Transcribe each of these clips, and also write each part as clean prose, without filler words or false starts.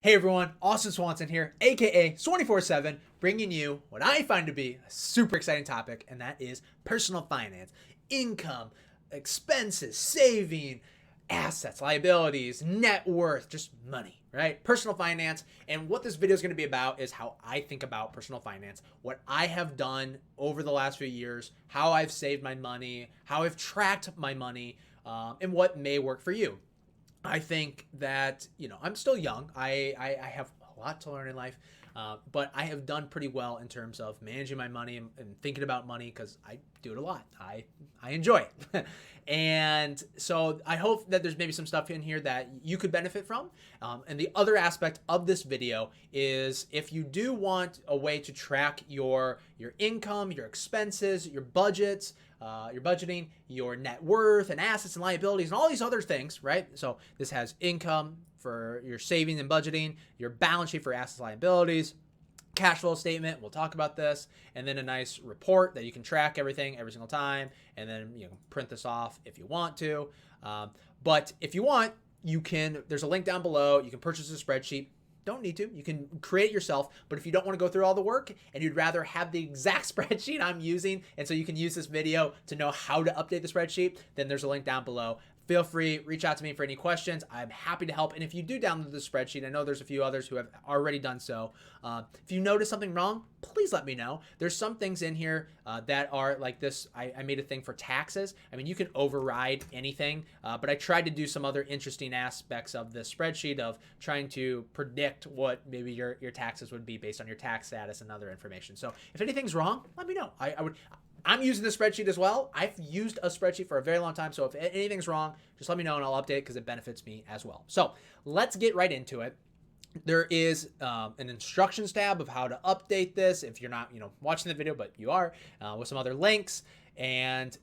Hey everyone, Austin Swanson here, aka 24/7, bringing you what I find to be a super exciting topic, and that is personal finance, income, expenses, saving, assets, liabilities, net worth, just money, right? Personal finance. And what this video is going to be about is how I think about personal finance, what I have done over the last few years, how I've saved my money, how I've tracked my money, and what may work for you. I think that, I'm still young. I have a lot to learn in life, but I have done pretty well in terms of managing my money and thinking about money because I do it a lot. I enjoy it. And so I hope that there's maybe some stuff in here that you could benefit from. And the other aspect of this video is if you do want a way to track your income, your expenses, your budgets, your budgeting, your net worth and assets and liabilities and all these other things, right? So this has income for your saving and budgeting, your balance sheet for assets and liabilities, cash flow statement, we'll talk about this, and then a nice report that you can track everything every single time, and then print this off if you want to. But if you want, there's a link down below. You can purchase a spreadsheet. Don't need to. You can create it yourself, but if you don't want to go through all the work and you'd rather have the exact spreadsheet I'm using, and so you can use this video to know how to update the spreadsheet, then there's a link down below. Feel free, reach out to me for any questions. I'm happy to help. And if you do download the spreadsheet, I know there's a few others who have already done so. If you notice something wrong, please let me know. There's some things in here that are like this. I made a thing for taxes. I mean, you can override anything, but I tried to do some other interesting aspects of this spreadsheet of trying to predict what maybe your taxes would be based on your tax status and other information. So if anything's wrong, let me know. I'm using this spreadsheet as well. I've used a spreadsheet for a very long time. So if anything's wrong, just let me know and I'll update it because it benefits me as well. So let's get right into it. There is an instructions tab of how to update this if you're not, watching the video, but you are, with some other links. And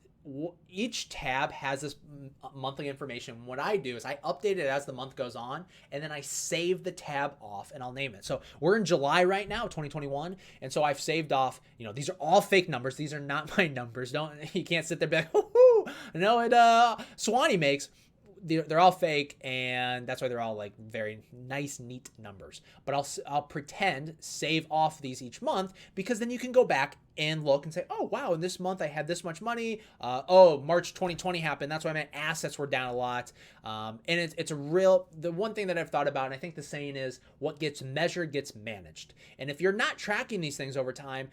each tab has this monthly information. What I do is I update it as the month goes on, and then I save the tab off and I'll name it. So we're in July right now, 2021. And so I've saved off, these are all fake numbers. These are not my numbers. You can't sit there and be like, whoo, no, Swanee makes. They're all fake, and that's why they're all like very nice, neat numbers. But I'll pretend save off these each month, because then you can go back and look and say, oh wow, in this month I had this much money. March 2020 happened. That's why my assets were down a lot. And it's the one thing that I've thought about, and I think the saying is, what gets measured gets managed. And if you're not tracking these things over time,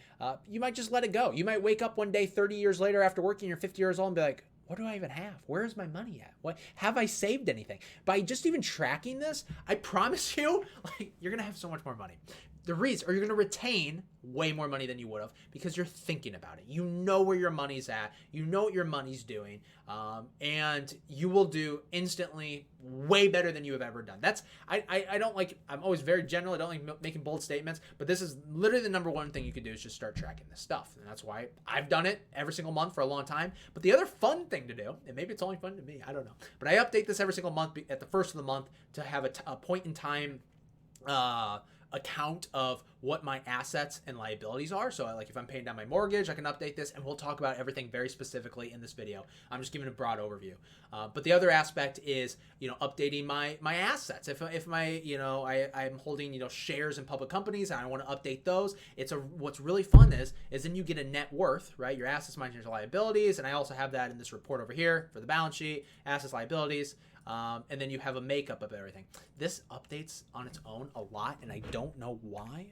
you might just let it go. You might wake up one day 30 years later after working, you're 50 years old, and be like, what do I even have? Where is my money at? What have I saved anything? By just even tracking this, I promise you, you're gonna have so much more money. You're gonna retain way more money than you would have because you're thinking about it. You know where your money's at. You know what your money's doing, and you will do instantly way better than you have ever done. I don't like. I'm always very general. I don't like making bold statements, but this is literally the number one thing you could do is just start tracking this stuff, and that's why I've done it every single month for a long time. But the other fun thing to do, and maybe it's only fun to me, I don't know, but I update this every single month at the first of the month to have a point in time account of what my assets and liabilities are. So if I'm paying down my mortgage, I can update this, and we'll talk about everything very specifically in this video. I'm just giving a broad overview. But the other aspect is, updating my assets. If I'm holding, shares in public companies and I want to update those, what's really fun is then you get a net worth, right? Your assets minus your liabilities. And I also have that in this report over here for the balance sheet, assets, liabilities. And then you have a makeup of everything. This updates on its own a lot, and I don't know why,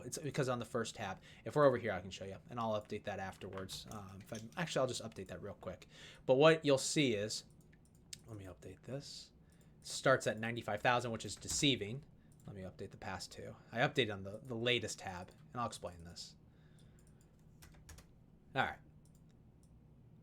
it's because on the first tab. If we're over here, I can show you, and I'll update that afterwards. I'll just update that real quick. But what you'll see is, let me update this. It starts at 95,000, which is deceiving. Let me update the past two. I updated on the latest tab, and I'll explain this. All right.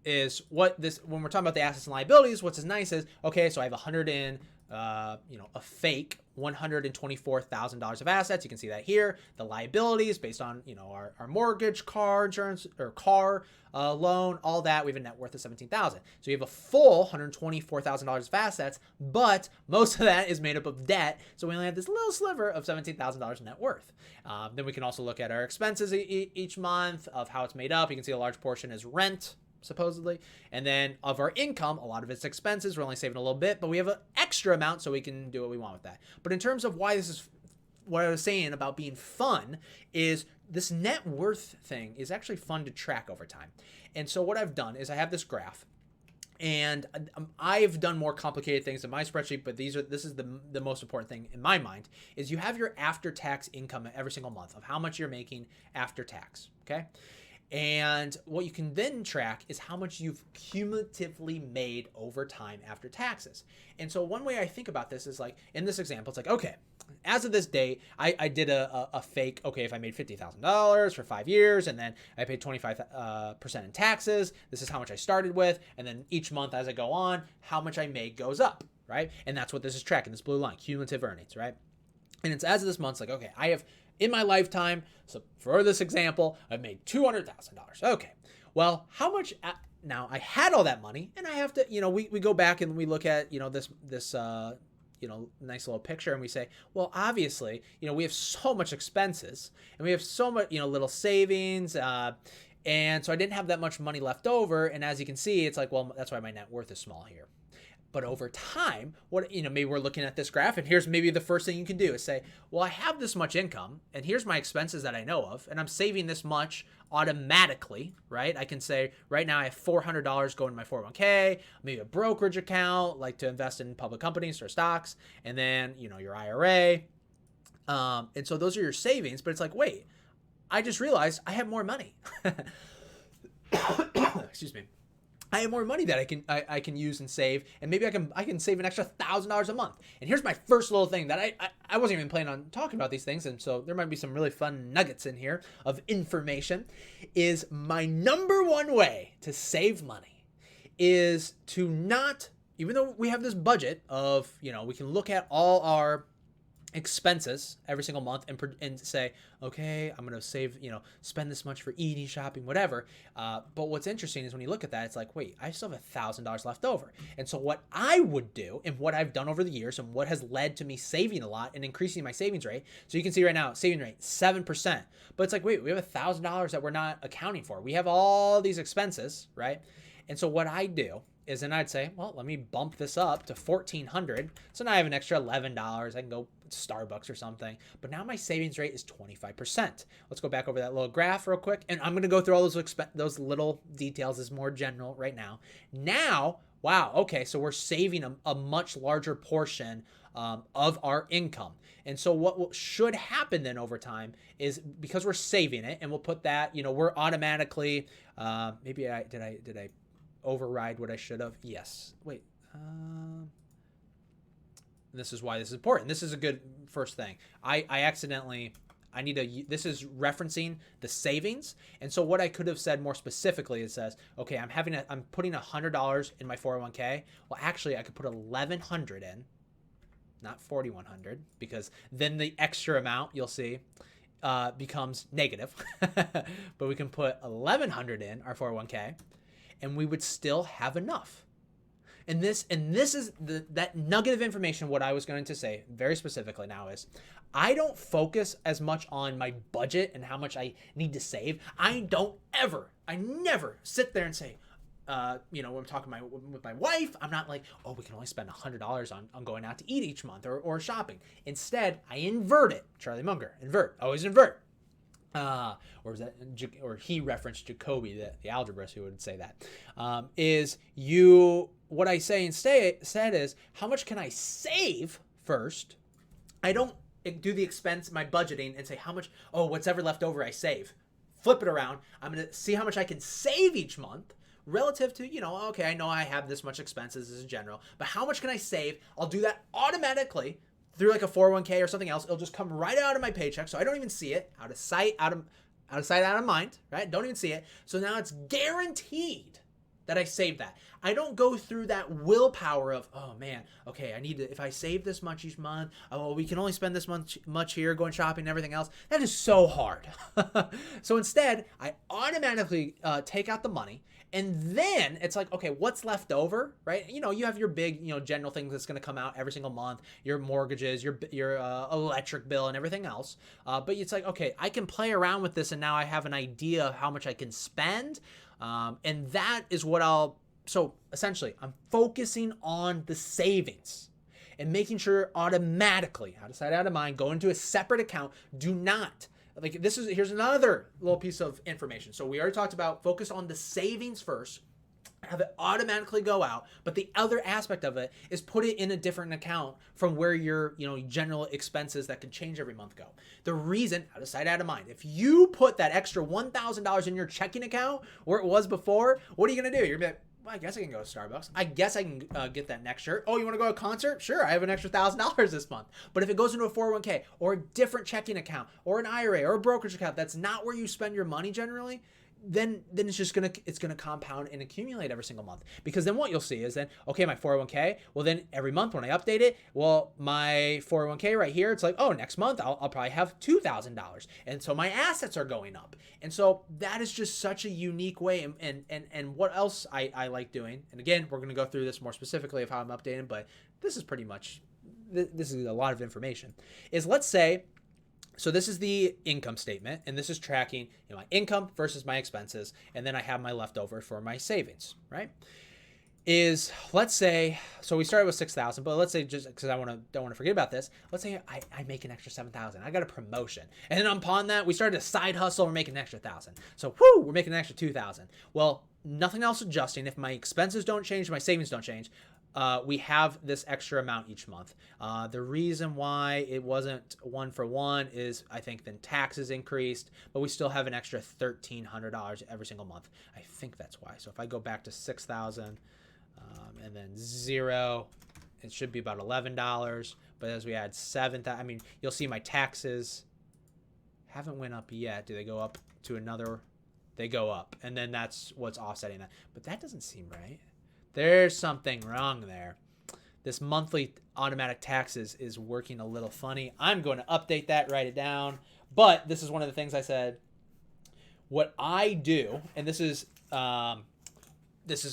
Is when we're talking about the assets and liabilities, what's as nice is, okay, so I have a fake $124,000 of assets. You can see that here. The liabilities based on, our mortgage, car insurance, or car loan, all that, we have a net worth of $17,000. So you have a full $124,000 of assets, but most of that is made up of debt. So we only have this little sliver of $17,000 net worth. Then we can also look at our expenses each month of how it's made up. You can see a large portion is rent, supposedly. And then of our income, a lot of it's expenses. We're only saving a little bit, but we have an extra amount, so we can do what we want with that. But in terms of why this is what I was saying about being fun is this net worth thing is actually fun to track over time. And so what I've done is I have this graph, and I've done more complicated things in my spreadsheet, but this is the most important thing in my mind, is you have your after-tax income every single month of how much you're making after tax, okay? And what you can then track is how much you've cumulatively made over time after taxes. And so one way I think about this is like, in this example, it's like, okay, as of this day, I did a fake, okay, if I made $50,000 for 5 years and then I paid 25% in taxes, this is how much I started with. And then each month as I go on, how much I made goes up, right? And that's what this is tracking, this blue line, cumulative earnings, right? And it's as of this month, it's like, okay, I have in my lifetime, so for this example, I've made $200,000. Okay, well, how much, now I had all that money and I have to, we go back and we look at, this nice little picture and we say, well, obviously, we have so much expenses and we have so much, little savings, and so I didn't have that much money left over. And as you can see, it's like, well, that's why my net worth is small here. But over time, maybe we're looking at this graph and here's maybe the first thing you can do is say, well, I have this much income and here's my expenses that I know of, and I'm saving this much automatically, right? I can say right now I have $400 going to my 401k, maybe a brokerage account, like to invest in public companies or stocks, and then, your IRA. And so those are your savings, but it's like, wait, I just realized I have more money. Excuse me. I have more money that I can use and save, and maybe I can save an extra $1,000 a month. And here's my first little thing that I wasn't even planning on talking about these things, and so there might be some really fun nuggets in here of information. Is my number one way to save money is to not, even though we have this budget of, we can look at all our expenses every single month and say, okay, I'm going to save, spend this much for eating, shopping, whatever. But what's interesting is when you look at that, it's like, wait, I still have $1,000 left over. And so what I would do and what I've done over the years and what has led to me saving a lot and increasing my savings rate. So you can see right now, saving rate, 7%. But it's like, wait, we have $1,000 that we're not accounting for. We have all these expenses, right? And so what I do is then I'd say, well, let me bump this up to $1,400. So now I have an extra $11. I can go to Starbucks or something. But now my savings rate is 25%. Let's go back over that little graph real quick. And I'm going to go through all those little details as more general right now. Now, wow, okay, so we're saving a much larger portion of our income. And so what should happen then over time is, because we're saving it, and we'll put that, we're automatically, maybe did I override what I should have? Yes. Wait. This is why this is important. This is a good first thing. This is referencing the savings. And so what I could have said more specifically, it says, okay, I'm putting $100 in my 401k. Well, actually I could put $1,100 in, not $4,100, because then the extra amount you'll see becomes negative. But we can put $1,100 in our 401k. And we would still have enough. And this is that nugget of information. What I was going to say very specifically now is, I don't focus as much on my budget and how much I need to save. I never sit there and say, when I'm talking with my wife, I'm not like, oh, we can only spend $100 on going out to eat each month or shopping. Instead, I invert it. Charlie Munger, always invert. Or he referenced Jacoby, the algebraist who would say that. What I say instead is, how much can I save first? I don't do the expense, my budgeting, and say how much, what's ever left over I save. Flip it around. I'm going to see how much I can save each month relative to, okay, I know I have this much expenses as a general, but how much can I save? I'll do that automatically through like a 401k or something else. It'll just come right out of my paycheck, so I don't even see it. Out of sight, out of mind, right? Don't even see it. So now it's guaranteed that I save that. I don't go through that willpower of, oh man, okay, I need to, if I save this much each month, we can only spend this much here, going shopping and everything else. That is so hard. So instead, I automatically take out the money. And then it's like, okay, what's left over, right? You have your big, general things that's going to come out every single month, your mortgages, your electric bill and everything else. But it's like, okay, I can play around with this, and now I have an idea of how much I can spend. And that is so essentially I'm focusing on the savings. and making sure automatically, out of sight, out of mind, go into a separate account. Do not, like this is, here's another little piece of information. So we already talked about focus on the savings first, have it automatically go out, but the other aspect of it is put it in a different account from where your general expenses that can change every month go. The reason, out of sight, out of mind, if you put that extra $1,000 in your checking account where it was before, what are you gonna do? You're gonna be like, well, I guess I can go to Starbucks. I guess I can get that next shirt. Oh, you want to go to a concert? Sure, I have an extra $1,000 this month. But if it goes into a 401k or a different checking account or an IRA or a brokerage account, that's not where you spend your money generally. Then it's gonna compound and accumulate every single month. Because then what you'll see is then, okay, my 401k, well then every month when I update it, well, my 401k right here, it's like, oh, next month I'll probably have $2,000. And so my assets are going up. And so that is just such a unique way. And what else I like doing, and again, we're gonna go through this more specifically of how I'm updating, but this is pretty much, this is a lot of information, is let's say, so this is the income statement, and this is tracking my income versus my expenses, and then I have my leftover for my savings, right? Is, let's say, so we started with 6,000, but let's say, just because I don't want to forget about this, let's say I make an extra 7,000. I got a promotion, and then upon that we started a side hustle. We're making an extra 1,000. So we're making an extra 2,000. Well, nothing else adjusting. If my expenses don't change, my savings don't change, we have this extra amount each month. The reason why it wasn't one for one is I think then taxes increased, but we still have an extra $1,300 every single month. I think that's why. So if I go back to 6,000 and then 0, it should be about $11. But as we add 7,000, I mean, you'll see my taxes haven't went up yet. Do they go up to another? They go up, and then that's what's offsetting that. But that doesn't seem right. There's something wrong there. This monthly automatic taxes is working a little funny. I'm going to update that, write it down. But this is one of the things I said. What I do, and this is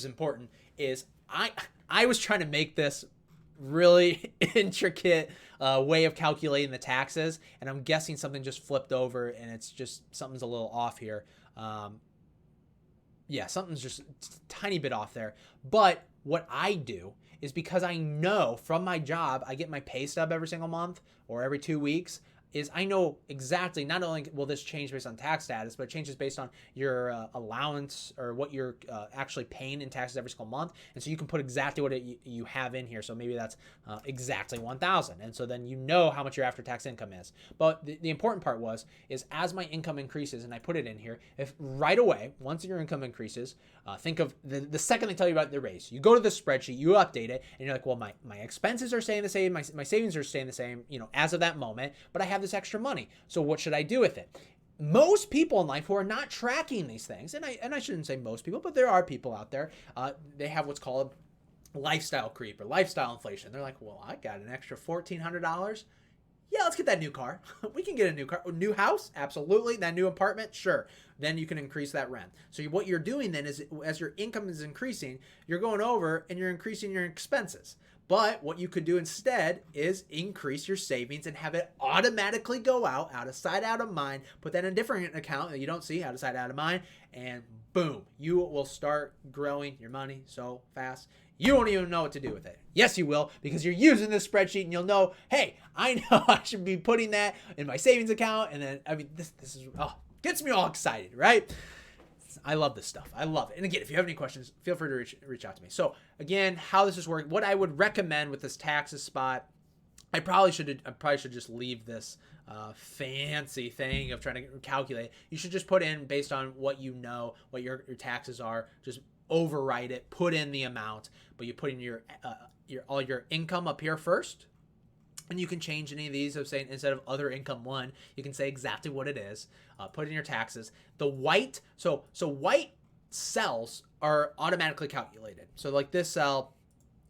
important, is I was trying to make this really intricate way of calculating the taxes, and I'm guessing something just flipped over, and it's just something's a little off here. Yeah, something's just a tiny bit off there. But what I do is, because I know from my job, I get my pay stub every single month or every 2 weeks, is I know exactly, not only will this change based on tax status, but it changes based on your allowance or what you're actually paying in taxes every single month. And so you can put exactly what you have in here. So maybe that's exactly 1,000. And so then you know how much your after-tax income is. But the important part is as my income increases, and I put it in here, if right away, once your income increases, think of the second they tell you about the raise, you go to the spreadsheet, you update it, and you're like, well, my expenses are staying the same, my savings are staying the same, as of that moment, but I have this extra money. So what should I do with it? Most people in life who are not tracking these things, and I shouldn't say most people, but there are people out there, they have what's called lifestyle creep or lifestyle inflation. They're like, well, I got an extra $1,400. Yeah, let's get that new car. We can get a new car. New house? Absolutely. That new apartment? Sure. Then you can increase that rent. So what you're doing then is, as your income is increasing, you're going over and you're increasing your expenses. But what you could do instead is increase your savings and have it automatically go out of sight, out of mind. Put that in a different account that you don't see, out of sight, out of mind, and boom, you will start growing your money so fast. You won't even know what to do with it. Yes, you will, because you're using this spreadsheet and you'll know, hey, I know I should be putting that in my savings account. And then, this is, gets me all excited, right? I love this stuff. I love it. And again, if you have any questions, feel free to reach out to me. So again, how this is working, what I would recommend with this taxes spot, I probably should just leave this fancy thing of trying to calculate. You should just put in based on what you know, what your taxes are, just overwrite it, put in the amount, but you put in your all your income up here first. And you can change any of these of saying, instead of other income 1, you can say exactly what it is. Put in your taxes. The white, so white cells are automatically calculated. So like this cell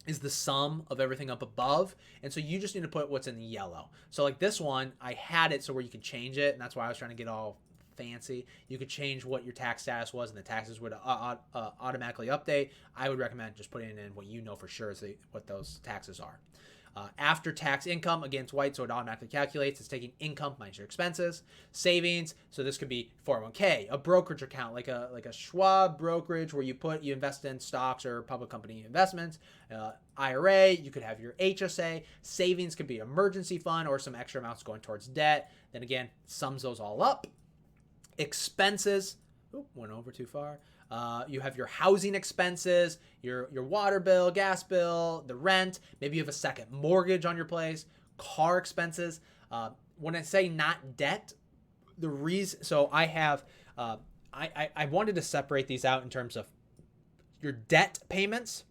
is the sum of everything up above. And so you just need to put what's in the yellow. So like this one, I had it so where you can change it. And that's why I was trying to get all fancy. You could change what your tax status was and the taxes would automatically update. I would recommend just putting in what you know for sure is what those taxes are. After tax income, again, it's white, so it automatically calculates. It's taking income minus your expenses. Savings, so this could be 401k, a brokerage account, like a Schwab brokerage where you invest in stocks or public company investments. IRA, you could have your HSA. Savings could be emergency fund or some extra amounts going towards debt. Then again, sums those all up. Expenses, went over too far. You have your housing expenses, your water bill, gas bill, the rent. Maybe you have a second mortgage on your place, car expenses. When I say not debt, the reason, so I have, I wanted to separate these out in terms of your debt payments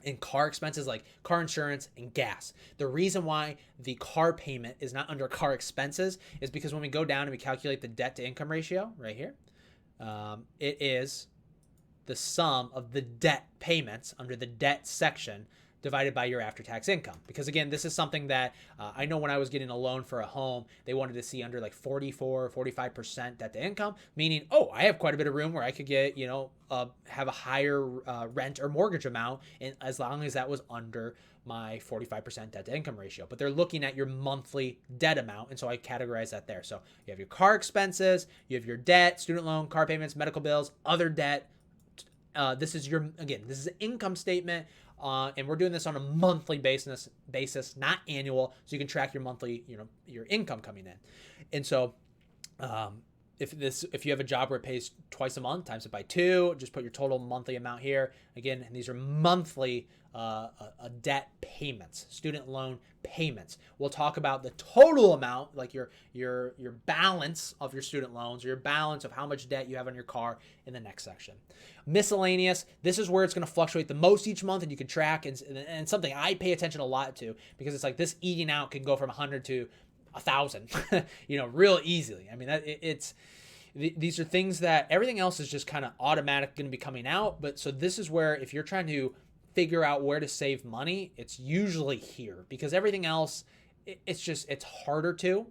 and car expenses like car insurance and gas. The reason why the car payment is not under car expenses is because when we go down and we calculate the debt to income ratio right here, it is the sum of the debt payments under the debt section divided by your after-tax income. Because again, this is something that I know when I was getting a loan for a home, they wanted to see under like 44, 45% debt to income, meaning, oh, I have quite a bit of room where I could get, have a higher rent or mortgage amount, and as long as that was under my 45% debt to income ratio. But they're looking at your monthly debt amount, and so I categorize that there. So you have your car expenses, you have your debt, student loan, car payments, medical bills, other debt. This is an income statement. And we're doing this on a monthly basis, not annual, so you can track your monthly, your income coming in. And so, if you have a job where it pays twice a month, times it by 2, just put your total monthly amount here. Again, and these are monthly debt payments, student loan payments. We'll talk about the total amount, like your balance of your student loans, or your balance of how much debt you have on your car, in the next section. Miscellaneous, this is where it's going to fluctuate the most each month, and you can track, and something I pay attention a lot to, because it's like this eating out can go from 100 to 1,000, real easily. I mean, these are things that everything else is just kind of automatic going to be coming out. But so this is where, if you're trying to figure out where to save money, it's usually here, because everything else, it's harder to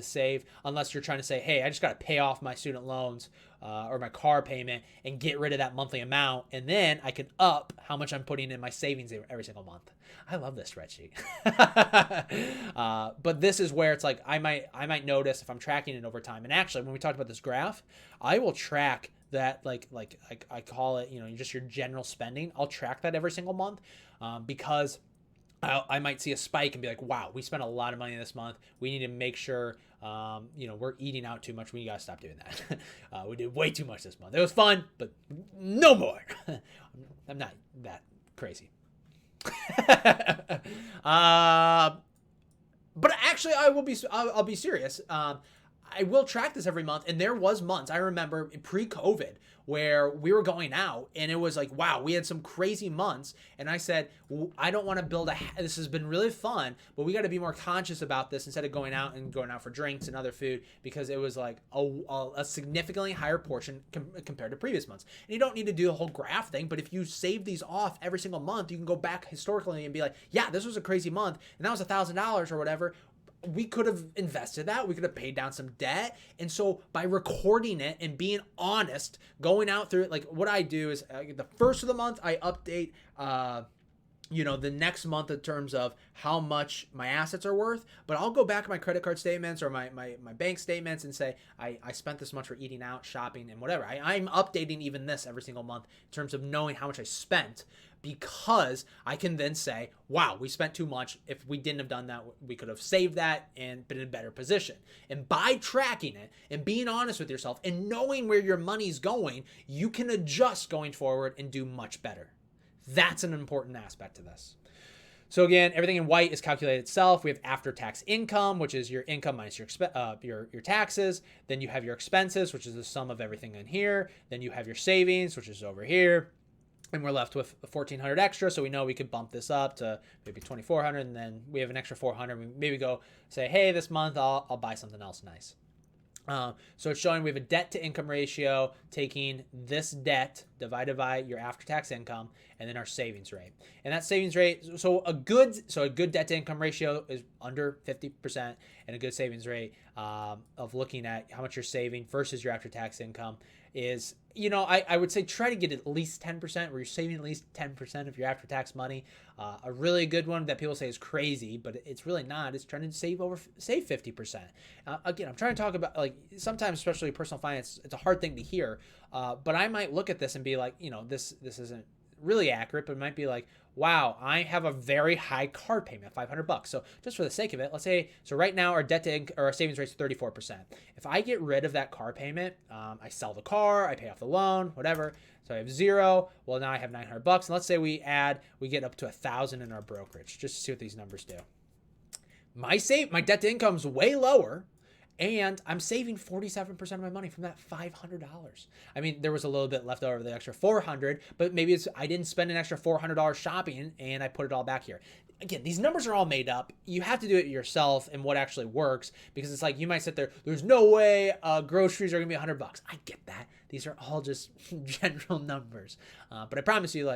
save unless you're trying to say, hey, I just got to pay off my student loans or my car payment and get rid of that monthly amount, and then I can up how much I'm putting in my savings every single month. I love this spreadsheet. But this is where it's like I might notice if I'm tracking it over time. And actually, when we talked about this graph, I will track that, like I call it, just your general spending. I'll track that every single month because I might see a spike and be like, wow, we spent a lot of money this month. We need to make sure, we're eating out too much. We got to stop doing that. We did way too much this month. It was fun, but no more. I'm not that crazy. But actually, I'll be serious. I will track this every month, and there was months, I remember pre-COVID, where we were going out and it was like, wow, we had some crazy months, and I said, I don't want to this has been really fun, but we got to be more conscious about this instead of going out for drinks and other food, because it was like a significantly higher portion compared to previous months. And you don't need to do the whole graph thing, but if you save these off every single month, you can go back historically and be like, yeah, this was a crazy month, and that was $1,000 or whatever. We could have invested that. We could have paid down some debt. And so by recording it and being honest, going out through it, like what I do is the first of the month, I update, the next month in terms of how much my assets are worth. But I'll go back to my credit card statements or my bank statements and say, I spent this much for eating out, shopping, and whatever. I'm updating even this every single month in terms of knowing how much I spent, because I can then say, wow, we spent too much. If we didn't have done that, we could have saved that and been in a better position. And by tracking it and being honest with yourself and knowing where your money's going, you can adjust going forward and do much better. That's an important aspect to this. So again, everything in white is calculated itself. We have after-tax income, which is your income minus your taxes. Then you have your expenses, which is the sum of everything in here. Then you have your savings, which is over here. And we're left with 1,400 extra, so we know we could bump this up to maybe 2,400, and then we have an extra 400. We maybe go say, hey, this month I'll buy something else nice. So it's showing we have a debt to income ratio, taking this debt divided by your after-tax income, and then our savings rate. And that savings rate, so a good debt to income ratio is under 50% and a good savings rate of looking at how much you're saving versus your after-tax income is, I would say try to get at least 10% where you're saving at least 10% of your after-tax money. A really good one that people say is crazy, but it's really not. It's trying to save 50%. Again, I'm trying to talk about, like, sometimes, especially personal finance, it's a hard thing to hear. But I might look at this and be like, this isn't really accurate, but it might be like, wow, I have a very high card payment, $500. So just for the sake of it, let's say, so right now our our savings rate is 34%. If I get rid of that car payment, I sell the car, I pay off the loan, whatever. So I have zero. Well, now I have $900. And let's say we get up to 1,000 in our brokerage, just to see what these numbers do. My debt to income is way lower, and I'm saving 47% of my money from that $500. I mean, there was a little bit left over, the extra $400, but maybe I didn't spend an extra $400 shopping and I put it all back here. Again, these numbers are all made up. You have to do it yourself and what actually works, because it's like you might sit there, there's no way groceries are gonna be $100. I get that. These are all just general numbers. But I promise you,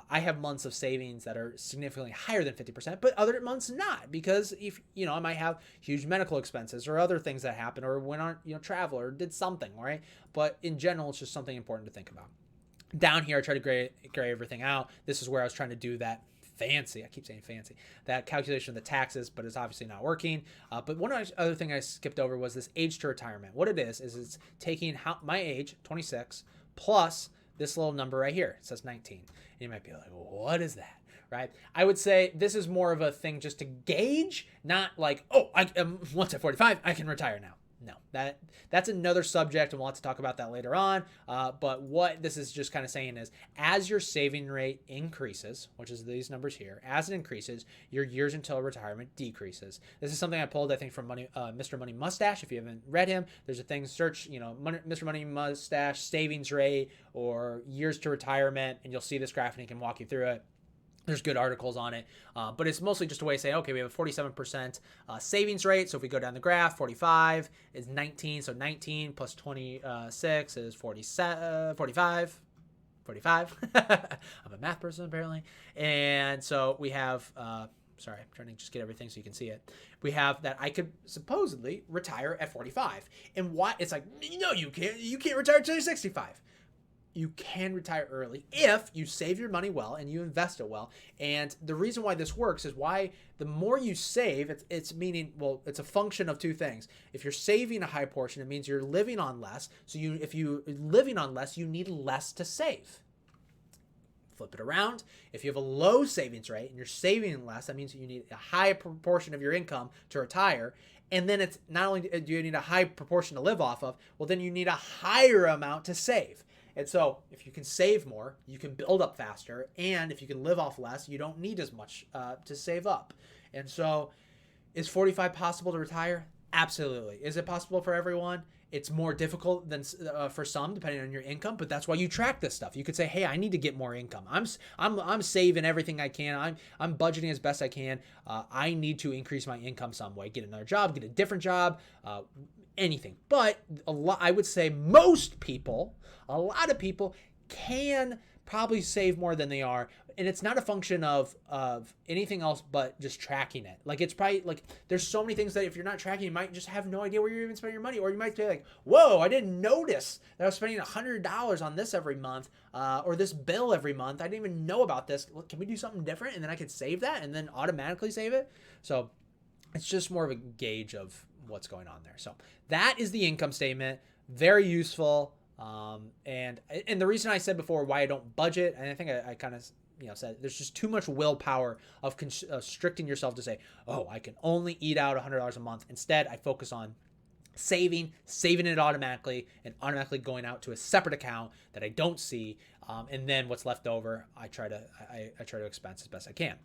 I have months of savings that are significantly higher than 50%, but other months not, because if, I might have huge medical expenses or other things that happen, or went on, travel or did something, right? But in general, it's just something important to think about. Down here, I try to gray everything out. This is where I was trying to do that that calculation of the taxes, but it's obviously not working. But one other thing I skipped over was this age to retirement. What it is it's taking my age, 26, plus this little number right here. It says 19. And you might be like, well, what is that? Right? I would say this is more of a thing just to gauge, not like, once at 45, I can retire now. No, that's another subject, and we'll have to talk about that later on. But what this is just kind of saying is, as your saving rate increases, which is these numbers here, as it increases, your years until retirement decreases. This is something I pulled, I think, from Mr. Money Mustache. If you haven't read him, there's a thing, search, Mr. Money Mustache savings rate or years to retirement, and you'll see this graph, and he can walk you through it. There's good articles on it, but it's mostly just a way of saying, okay, we have a 47% savings rate. So if we go down the graph, 45 is 19. So 19 plus 26 is 45. I'm a math person, apparently. And so we have, sorry, I'm trying to just get everything so you can see it. We have that I could supposedly retire at 45. And why? It's like, no, you can't. You can't retire until you're 65. You can retire early if you save your money well and you invest it well. And the reason why this works is why the more you save, it's meaning, well, it's a function of two things. If you're saving a high portion, it means you're living on less. So if you're living on less, you need less to save. Flip it around. If you have a low savings rate and you're saving less, that means you need a high proportion of your income to retire. And then it's not only do you need a high proportion to live off of, well, then you need a higher amount to save. And so if you can save more, you can build up faster. And if you can live off less, you don't need as much to save up. And so is 45 possible to retire? Absolutely. Is it possible for everyone? It's more difficult than for some, depending on your income, but that's why you track this stuff. You could say, hey, I need to get more income. I'm saving everything I can. I'm budgeting as best I can. I need to increase my income some way, get another job, get a different job, anything. But I would say a lot of people can probably save more than they are. And it's not a function of anything else but just tracking it. Like, it's probably like there's so many things that if you're not tracking, you might just have no idea where you're even spending your money. Or you might be like, whoa, I didn't notice that I was spending $100 on this every month or this bill every month. I didn't even know about this. Can we do something different? And then I could save that and then automatically save it. So it's just more of a gauge of what's going on there. So that is the income statement. Very useful. And the reason I said before why I don't budget, and I think I kind of said there's just too much willpower of constricting yourself to say, oh, I can only eat out $100 a month. Instead, I focus on saving it automatically, and automatically going out to a separate account that I don't see, and then what's left over, I try to expense as best I can.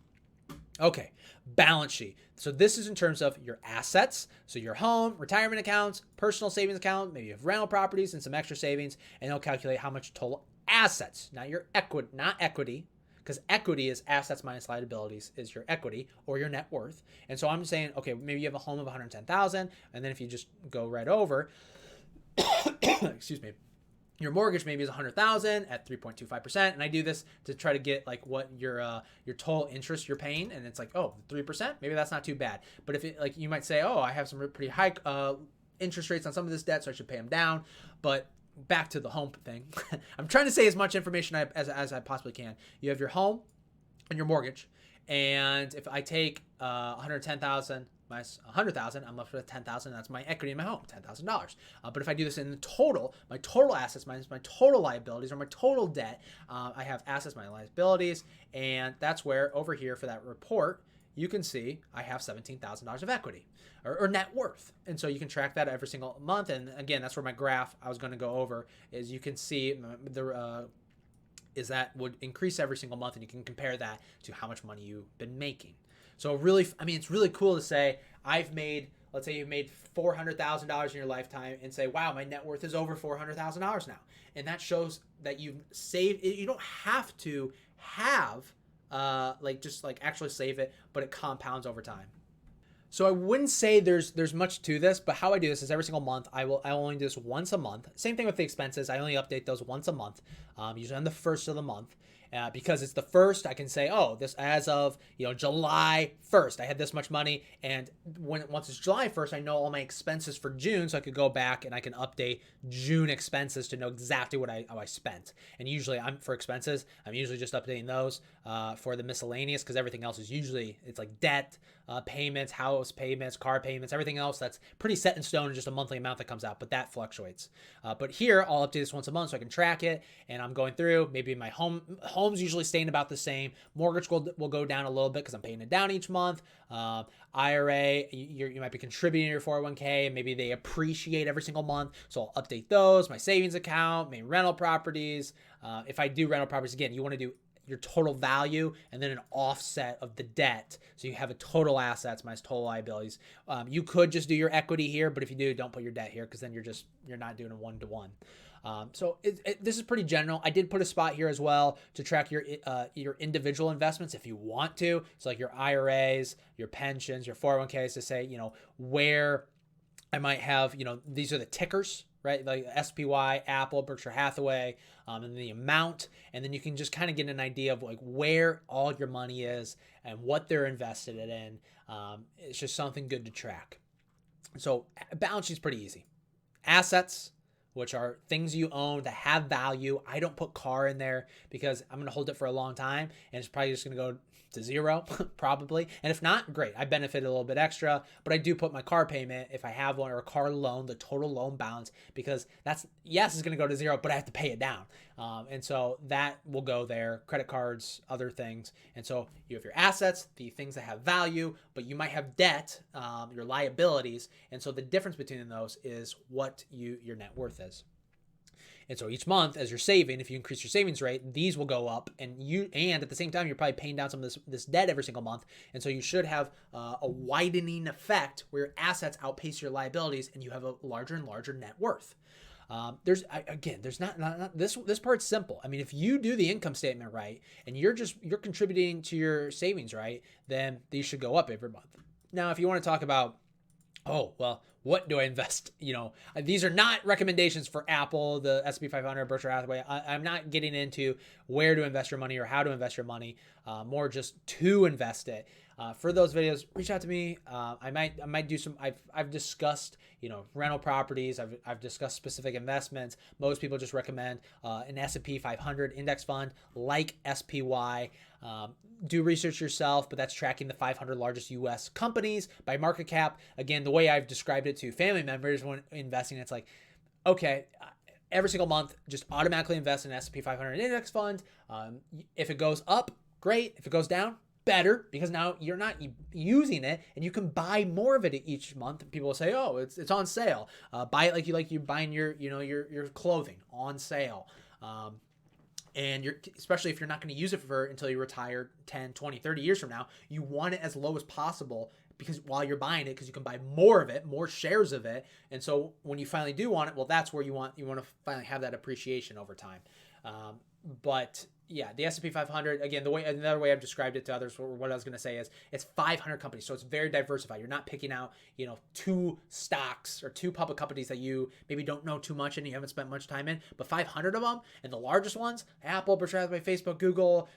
Okay, balance sheet. So this is in terms of your assets. So your home, retirement accounts, personal savings account, maybe you have rental properties and some extra savings, and they'll calculate how much total assets, not equity, because equity is assets minus liabilities is your equity or your net worth. And so I'm saying, okay, maybe you have a home of 110,000, and then if you just go right over, excuse me, Your mortgage maybe is 100,000 at 3.25%, and I do this to try to get like what your total interest you're paying, and it's like, oh, 3%, maybe that's not too bad. But if it, like, you might say, oh, I have some pretty high interest rates on some of this debt, so I should pay them down. But back to the home thing, I'm trying to say as much information as I possibly can. You have your home and your mortgage, and if I take 110,000 minus 100,000, I'm left with 10,000. That's my equity in my home, $10,000. But if I do this in the total, my total assets minus my total liabilities or my total debt, I have assets minus liabilities, and that's where over here for that report, you can see I have $17,000 of equity or net worth. And so you can track that every single month. And again, that's where my graph I was going to go over is you can see is that would increase every single month, and you can compare that to how much money you've been making. So really, I mean, it's really cool to say I've made, let's say you've made $400,000 in your lifetime, and say, wow, my net worth is over $400,000 now. And that shows that you've saved. You don't have to have just actually save it, but it compounds over time. So I wouldn't say there's much to this, but how I do this is every single month I only do this once a month. Same thing with the expenses. I only update those once a month, usually on the first of the month. Because it's the first, I can say, oh, this as of July 1st, I had this much money, and once it's July 1st, I know all my expenses for June, so I could go back and I can update June expenses to know exactly how I spent. And usually, for expenses, I'm usually just updating those for the miscellaneous, because everything else is usually it's like debt payments, house payments, car payments, everything else that's pretty set in stone, and just a monthly amount that comes out, but that fluctuates. But here, I'll update this once a month so I can track it, and I'm going through maybe my home's usually staying about the same. Mortgage will go down a little bit because I'm paying it down each month. IRA, you might be contributing to your 401k, and maybe they appreciate every single month, so I'll update those. My savings account, my rental properties. If I do rental properties, again, you want to do your total value and then an offset of the debt, so you have a total assets minus total liabilities. You could just do your equity here, but if you do, don't put your debt here, because then you're not doing a one-to-one. So this is pretty general. I did put a spot here as well to track your individual investments if you want to. So like your IRAs, your pensions, your 401ks, to say, where I might have, these are the tickers, right? Like SPY, Apple, Berkshire Hathaway, and the amount. And then you can just kind of get an idea of like where all your money is and what they're invested in. It's just something good to track. So balance sheet's pretty easy. Assets, which are things you own that have value. I don't put car in there because I'm going to hold it for a long time, and it's probably just going to go to zero, probably. And if not, great. I benefit a little bit extra, but I do put my car payment, if I have one, or a car loan, the total loan balance, because it's going to go to zero, but I have to pay it down. And so that will go there, credit cards, other things. And so you have your assets, the things that have value, but you might have debt, your liabilities. And so the difference between those is what your net worth is. And so each month, as you're saving, if you increase your savings rate, these will go up, and at the same time, you're probably paying down some of this debt every single month. And so you should have a widening effect where your assets outpace your liabilities, and you have a larger and larger net worth. There's not this part's simple. I mean, if you do the income statement right, and you're contributing to your savings right, then these should go up every month. Now, if you want to talk about, oh, well, what do I invest? These are not recommendations for Apple, the S&P 500, Berkshire Hathaway. I'm not getting into where to invest your money or how to invest your money, more just to invest it. For those videos, reach out to me. I might do some. I've discussed rental properties. I've discussed specific investments. Most people just recommend an S&P 500 index fund like SPY. Do research yourself, but that's tracking the 500 largest U.S. companies by market cap. Again, the way I've described it to family members when investing, it's like, okay, every single month, just automatically invest in an S&P 500 index fund. If it goes up, great. If it goes down, better, because now you're not using it and you can buy more of it each month. People will say, oh, it's on sale. Buy it like you're buying your clothing on sale. And especially if you're not going to use it until you retire 10, 20, 30 years from now, you want it as low as possible, because while you're buying it, because you can buy more of it, more shares of it. And so when you finally do want it, well, that's where you want to finally have that appreciation over time. But Yeah, the S&P 500, again, another way I've described it to others, or what I was going to say is it's 500 companies. So it's very diversified. You're not picking out, two stocks or two public companies that you maybe don't know too much and you haven't spent much time in, but 500 of them, and the largest ones, Apple, Berkshire Hathaway, Facebook, Google,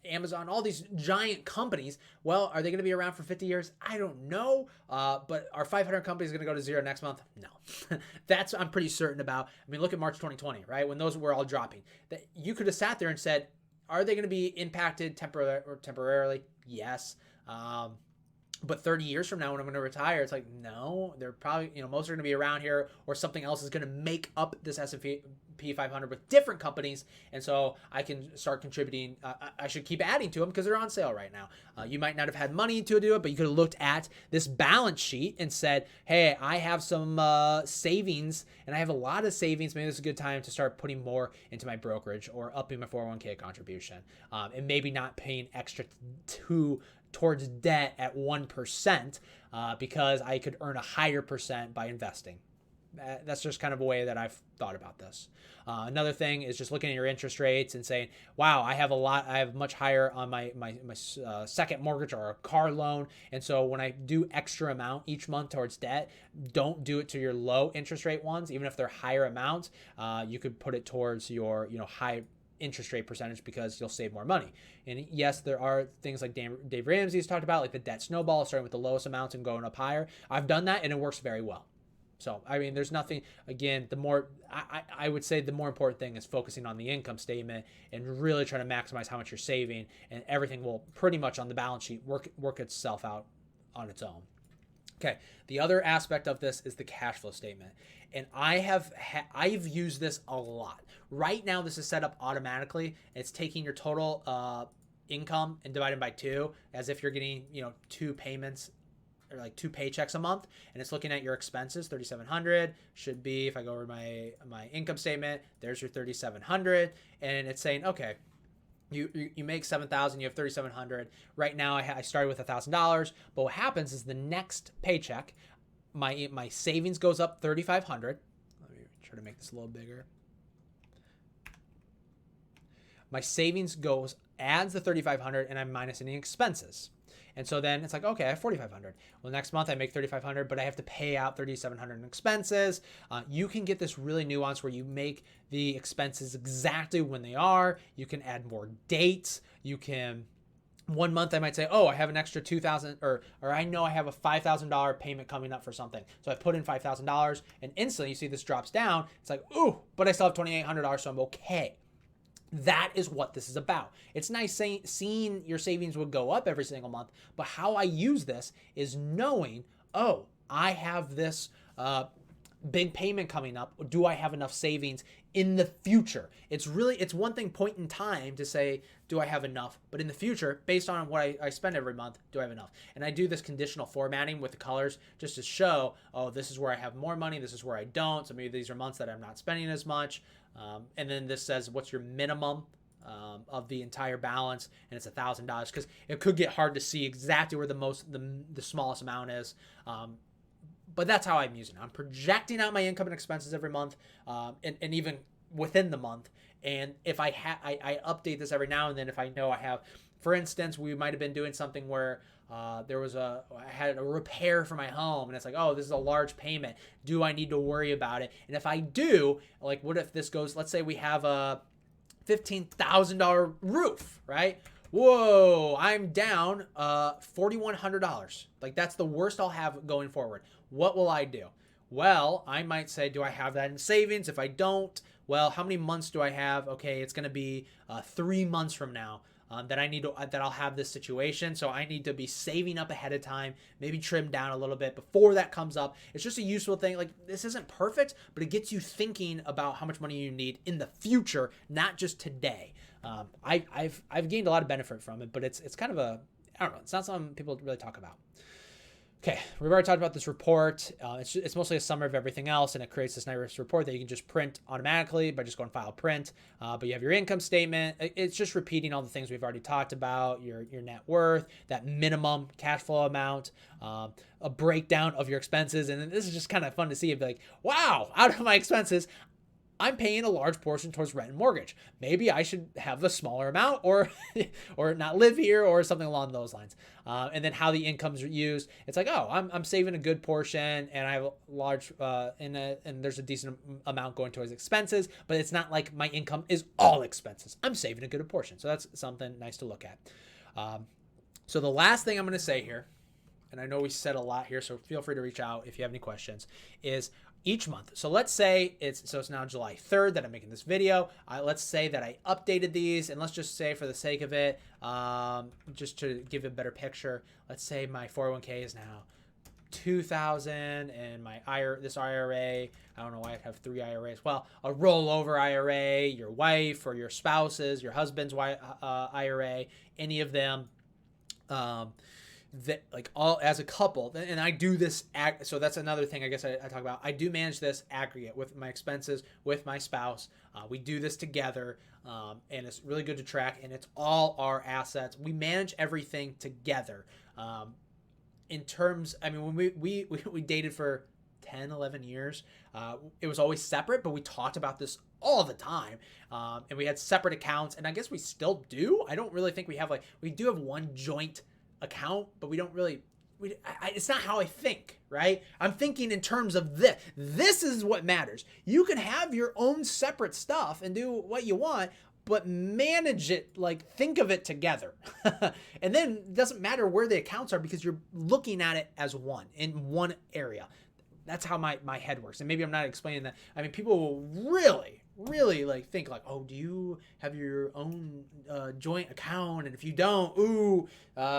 Amazon, all these giant companies. Well, are they going to be around for 50 years? I don't know. But are 500 companies going to go to zero next month? No. That's I'm pretty certain about. I mean, look at March 2020, right? When those were all dropping. That you could have sat there and said, are they going to be impacted temporarily? Yes. But 30 years from now when I'm going to retire, it's like, no, they're probably, most are going to be around here, or something else is going to make up this S&P 500 with different companies. And so I can start contributing. I should keep adding to them because they're on sale right now. You might not have had money to do it, but you could have looked at this balance sheet and said, hey, I have some savings and I have a lot of savings. Maybe this is a good time to start putting more into my brokerage or upping my 401k contribution, and maybe not paying extra towards debt at 1%, because I could earn a higher percent by investing. That's just kind of a way that I've thought about this. Another thing is just looking at your interest rates and saying, wow, I have much higher on my second mortgage or a car loan. And so when I do extra amount each month towards debt, don't do it to your low interest rate ones. Even if they're higher amounts, you could put it towards your, high interest rate percentage, because you'll save more money. And yes, there are things like Dave Ramsey's talked about, like the debt snowball, starting with the lowest amounts and going up higher. I've done that and it works very well. So, I mean, there's nothing, again, I would say the more important thing is focusing on the income statement and really trying to maximize how much you're saving, and everything will pretty much on the balance sheet work itself out on its own. Okay, the other aspect of this is the cash flow statement. And I've used this a lot. Right now, this is set up automatically. It's taking your total income and dividing by 2, as if you're getting, 2 payments, or like 2 paychecks a month, and it's looking at your expenses. 3,700 should be, if I go over my income statement, there's your 3,700, and it's saying, okay, you make 7,000, you have 3,700. Right now, I started with $1,000, but what happens is the next paycheck, my savings goes up 3,500. Let me try to make this a little bigger. My savings adds the 3,500, and I'm minus any expenses. And so then it's like, okay, I have 4,500. Well, next month I make 3,500, but I have to pay out 3,700 in expenses. You can get this really nuanced where you make the expenses exactly when they are. You can add more dates. You can, one month I might say, oh, I have an extra $2,000, or I know I have a $5,000 payment coming up for something. So I put in $5,000, and instantly you see this drops down. It's like, ooh, but I still have $2,800, so I'm okay. That is what this is about. It's nice seeing your savings would go up every single month, but how I use this is knowing, oh, I have this big payment coming up. Do I have enough savings in the future? It's one thing point in time to say, do I have enough? But in the future, based on what I spend every month, do I have enough? And I do this conditional formatting with the colors just to show, oh, this is where I have more money. This is where I don't. So maybe these are months that I'm not spending as much. And then this says, what's your minimum of the entire balance? And it's $1,000, because it could get hard to see exactly where the smallest amount is. But that's how I'm using it. I'm projecting out my income and expenses every month, and even within the month. And if I update this every now and then, if I know I have, for instance, we might have been doing something where I had a repair for my home, and it's like, oh, this is a large payment. Do I need to worry about it? And if I do, like, what if this goes, let's say we have a $15,000 roof, right? Whoa, I'm down $4,100. Like, that's the worst I'll have going forward. What will I do? Well, I might say, do I have that in savings? If I don't, well, how many months do I have? Okay, it's going to be 3 months from now that I'll have this situation. So I need to be saving up ahead of time, maybe trim down a little bit before that comes up. It's just a useful thing. Like, this isn't perfect, but it gets you thinking about how much money you need in the future, not just today. I've gained a lot of benefit from it, but it's kind of I don't know, it's not something people really talk about. Okay, we've already talked about this report. It's mostly a summary of everything else, and it creates this nice report that you can just print automatically by just going File, Print. But you have your income statement. It's just repeating all the things we've already talked about, your net worth, that minimum cash flow amount, a breakdown of your expenses. And this is just kind of fun to see. It'd be like, wow, out of my expenses, I'm paying a large portion towards rent and mortgage. Maybe I should have a smaller amount or or not live here or something along those lines. And then how the income's used. It's like, oh, I'm saving a good portion and I have a large and there's a decent amount going towards expenses, but it's not like my income is all expenses. I'm saving a good portion. So that's something nice to look at. So the last thing I'm going to say here, and I know we said a lot here, so feel free to reach out if you have any questions, is each month. So let's say it's now July 3rd that I'm making this video. Let's say that I updated these, and let's just say for the sake of it, just to give a better picture, let's say my 401k is now 2,000 and this IRA, I don't know why I'd have 3 IRAs. Well, a rollover IRA, your wife or your spouse's, your husband's IRA, any of them, that like all as a couple, and I do this so that's another thing I guess I talk about. I do manage this aggregate with my expenses with my spouse. We do this together, and it's really good to track, and it's all our assets. We manage everything together. In terms, I mean, when we dated for 10, 11 years, it was always separate, but we talked about this all the time. And we had separate accounts, and I guess we still do. I don't really think we have we do have one joint account, but we don't really, it's not how I think, right? I'm thinking in terms of this. This is what matters. You can have your own separate stuff and do what you want, but manage it, think of it together. And then it doesn't matter where the accounts are because you're looking at it as one in one area. That's how my head works. And maybe I'm not explaining that. I mean, people will really think oh, do you have your own joint account? And if you don't,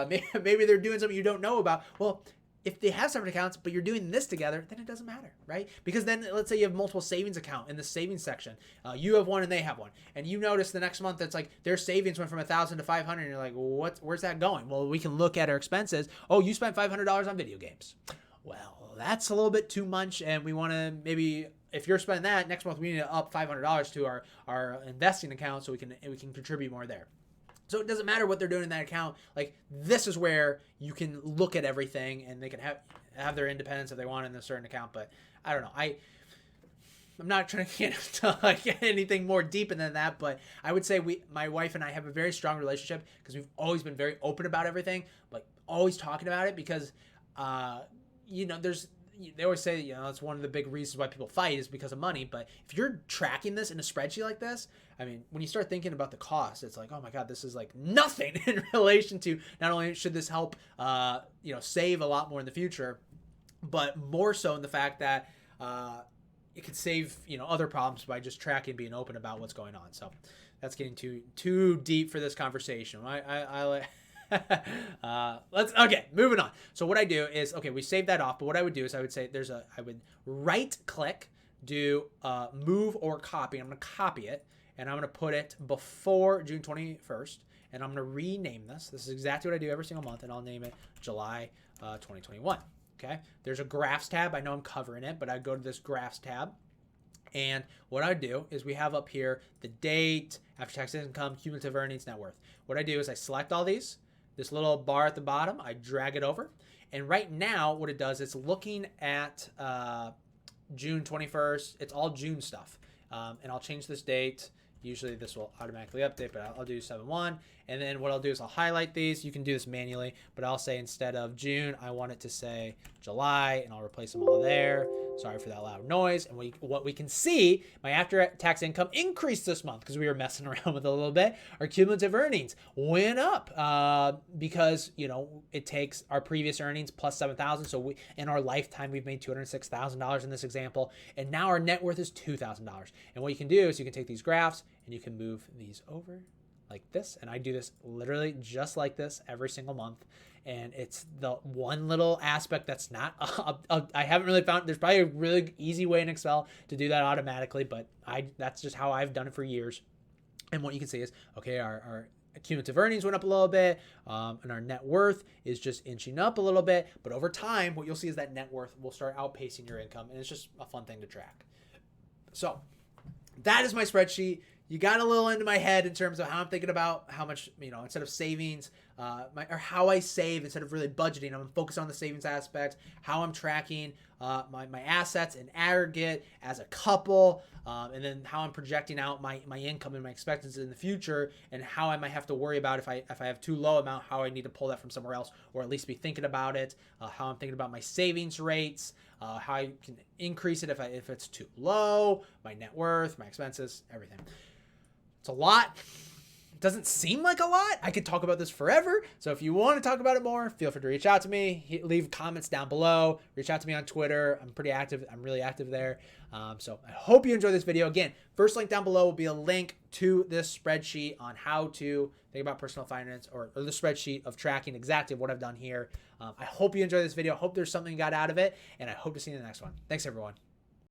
maybe they're doing something you don't know about. Well, if they have separate accounts, but you're doing this together, then it doesn't matter, right? Because then let's say you have multiple savings account in the savings section. You have one and they have one. And you notice the next month it's their savings went from 1,000 to 500. And you're like, well, where's that going? Well, we can look at our expenses. Oh, you spent $500 on video games. Well, that's a little bit too much. And we want to maybe, if you're spending that, next month we need to up $500 to our investing account so we can contribute more there. So it doesn't matter what they're doing in that account. This is where you can look at everything, and they can have their independence if they want in a certain account. But I don't know. I'm not trying to get into anything more deep than that. But I would say my wife and I have a very strong relationship because we've always been very open about everything, always talking about it because, they always say, that's one of the big reasons why people fight is because of money. But if you're tracking this in a spreadsheet like this, I mean, when you start thinking about the cost, it's oh my God, this is nothing in relation to not only should this help, save a lot more in the future, but more so in the fact that it could save, other problems by just tracking, being open about what's going on. So that's getting too deep for this conversation. Moving on. So what I do is, we save that off, but what I would do is I would say I would right click, do move or copy. I'm going to copy it and I'm going to put it before June 21st and I'm going to rename this. This is exactly what I do every single month, and I'll name it July 2021. Okay. There's a graphs tab. I know I'm covering it, but I go to this graphs tab. And what I do is we have up here the date, after tax income, cumulative earnings, net worth. What I do is I select all these. This little bar at the bottom, I drag it over. And right now, what it does, it's looking at June 21st. It's all June stuff. And I'll change this date. Usually this will automatically update, but I'll do 7/1. And then what I'll do is I'll highlight these. You can do this manually, but I'll say instead of June, I want it to say July, and I'll replace them all there. Sorry for that loud noise. And what we can see, my after-tax income increased this month because we were messing around with it a little bit. Our cumulative earnings went up because, it takes our previous earnings plus 7,000. So in our lifetime, we've made $206,000 in this example. And now our net worth is $2,000. And what you can do is you can take these graphs and you can move these over like this. And I do this literally just like this every single month. And it's the one little aspect that's not, I haven't really found, there's probably a really easy way in Excel to do that automatically, but that's just how I've done it for years. And what you can see is, our cumulative earnings went up a little bit, and our net worth is just inching up a little bit. But over time, what you'll see is that net worth will start outpacing your income, and it's just a fun thing to track. So that is my spreadsheet. You got a little into my head in terms of how I'm thinking about how much, instead of savings, or how I save instead of really budgeting. I'm focused on the savings aspect, how I'm tracking my assets in aggregate as a couple, and then how I'm projecting out my income and my expectancies in the future, and how I might have to worry about if I have too low amount, how I need to pull that from somewhere else, or at least be thinking about it, how I'm thinking about my savings rates, how I can increase it if it's too low, my net worth, my expenses, everything. It's a lot. Doesn't seem like a lot. I could talk about this forever. So if you want to talk about it more, feel free to reach out to me. Leave comments down below. Reach out to me on Twitter. I'm pretty active. I'm really active there. So I hope you enjoy this video. Again, first link down below will be a link to this spreadsheet on how to think about personal finance, or the spreadsheet of tracking exactly what I've done here. I hope you enjoy this video. I hope there's something you got out of it, and I hope to see you in the next one. Thanks, everyone.